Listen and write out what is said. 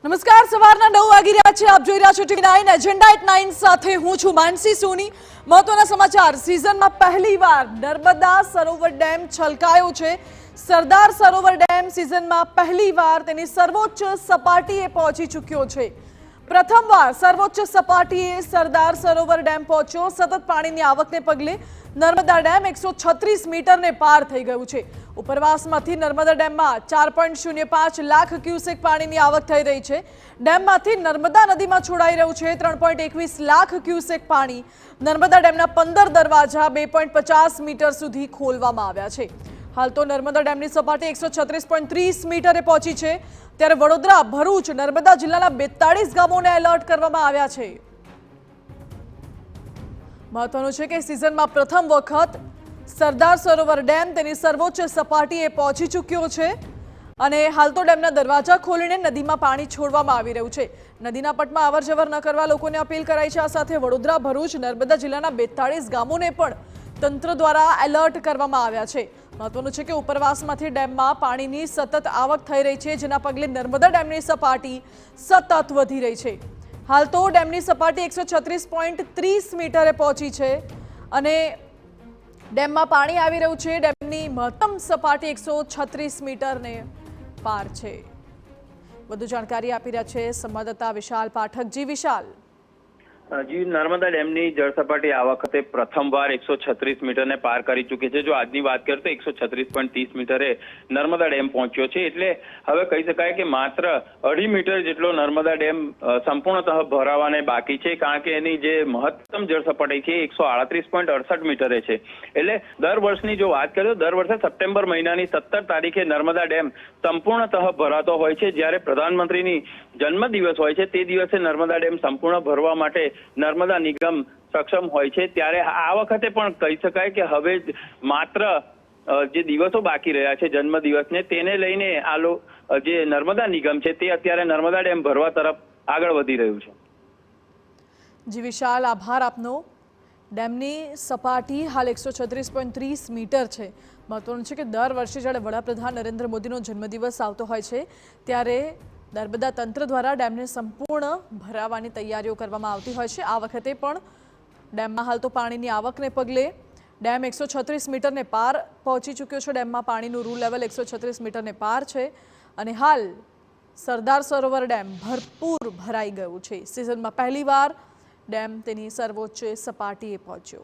નમસ્કાર, સવારના 9 વાગી રહ્યા છે. આપ જોઈ રહ્યા છો ટીવી9 એજન્ડા એટ 9 સાથે હું છું માનસી સોની. મહત્વના સમાચાર. સિઝનમાં પહેલીવાર નર્મદા સરોવર ડેમ છલકાયો છે. સરદાર સરોવર ડેમ સિઝનમાં પહેલીવાર તેની સર્વોચ્ચ સપાટીએ પહોંચી ચૂક્યો છે. પ્રથમવાર સર્વોચ્ચ સપાટીએ સરદાર સરોવર ડેમ પહોંચ્યો. સતત પાણીની આવકને પગલે નર્મદા ડેમ 136 મીટરને પાર થઈ ગયું છે. ઉપરવાસમાંથી નર્મદા ડેમમાં 4.05 લાખ ક્યુસેક પાણીની આવક થઈ રહી છે. ડેમમાંથી નર્મદા નદીમાં છોડાઈ રહ્યું છે 3.21 લાખ ક્યુસેક પાણી. નર્મદા ડેમના 15 દરવાજા 2.50 મીટર સુધી ખોલવામાં આવ્યા છે. હાલ તો નર્મદા ડેમની સપાટી 136.30 મીટરે પહોંચી છે. ત્યારે વડોદરા, ભરૂચ, નર્મદા જિલ્લાના 42 ગામોને એલર્ટ કરવામાં આવ્યા છે. મહત્વનું છે કે સિઝનમાં પ્રથમ વખત સરદાર સરોવર ડેમ તેની સર્વોચ્ચ સપાટીએ પહોંચી ચૂક્યો છે અને હાલ તો ડેમના દરવાજા ખોલીને નદીમાં પાણી છોડવામાં આવી રહ્યું છે. નદીના પટમાં અવરજવર ન કરવા લોકોને અપીલ કરાઈ છે. આ સાથે વડોદરા, ભરૂચ, નર્મદા જિલ્લાના 42 ગામોને પણ તંત્ર દ્વારા એલર્ટ કરવામાં આવ્યા છે. મહત્વનું છે કે ઉપરવાસમાંથી ડેમમાં પાણીની સતત આવક થઈ રહી છે, જેના પગલે નર્મદા ડેમની સપાટી સતત વધી રહી છે. હાલ તો ડેમની સપાટી 136.30 મીટરે પહોંચી છે અને ડેમમાં પાણી આવી રહ્યું છે. ડેમની મહત્તમ સપાટી 136 મીટરને પાર છે. વધુ જાણકારી આપી રહ્યા છે સંવાદદાતા વિશાલ પાઠક. જી વિશાલ. જી, નર્મદા ડેમની જળ સપાટી આ વખતે પ્રથમવાર 136 મીટરને પાર કરી ચૂકી છે. જો આજની વાત કરીએ તો 136.30 મીટરે નર્મદા ડેમ પહોંચ્યો છે. એટલે હવે કહી શકાય કે માત્ર 2.5 મીટર જેટલો નર્મદા ડેમ સંપૂર્ણતઃ ભરાવાને બાકી છે, કારણ કે એની જે મહત્તમ જળ સપાટી છે 138.68 મીટરે છે. એટલે દર વર્ષની જો વાત કરીએ તો દર વર્ષે સપ્ટેમ્બર મહિનાની 17 તારીખે નર્મદા ડેમ સંપૂર્ણતઃ ભરાતો હોય છે. જ્યારે પ્રધાનમંત્રીની જન્મદિવસ હોય છે તે દિવસે નર્મદા ડેમ સંપૂર્ણ ભરવા માટે નર્મદા નિગમ સક્ષમ હોય છે. ત્યારે આ વખતે પણ કહી શકાય કે હવે માત્ર જે દિવસો બાકી રહ્યા છે જન્મદિવસને, તેને લઈને આ જે નર્મદા નિગમ છે તે અત્યારે નર્મદા ડેમ ભરવા તરફ આગળ વધી રહ્યું છે. જી વિશાલ, આભાર આપનો. ડેમની સપાટી હાલ 136.30 મીટર છે. મહત્વનું છે કે દર વર્ષે જ્યારે વડાપ્રધાન નરેન્દ્ર મોદીનો જન્મદિવસ આવતો હોય છે ત્યારે નર્મદા તંત્ર દ્વારા ડેમને સંપૂર્ણ ભરાવાની તૈયારીઓ કરવામાં આવતી હોય છે. આ વખતે પણ ડેમમાં હાલ તો પાણીની આવકને પગલે ડેમ 136 મીટરને પાર પહોંચી ચૂક્યો છે. ડેમમાં પાણીનું રૂ લેવલ 136 મીટરને પાર છે અને હાલ સરદાર સરોવર ડેમ ભરપૂર ભરાઈ ગયું છે. સિઝનમાં પહેલીવાર ડેમ તેની સર્વોચ્ચ સપાટીએ પહોંચ્યો.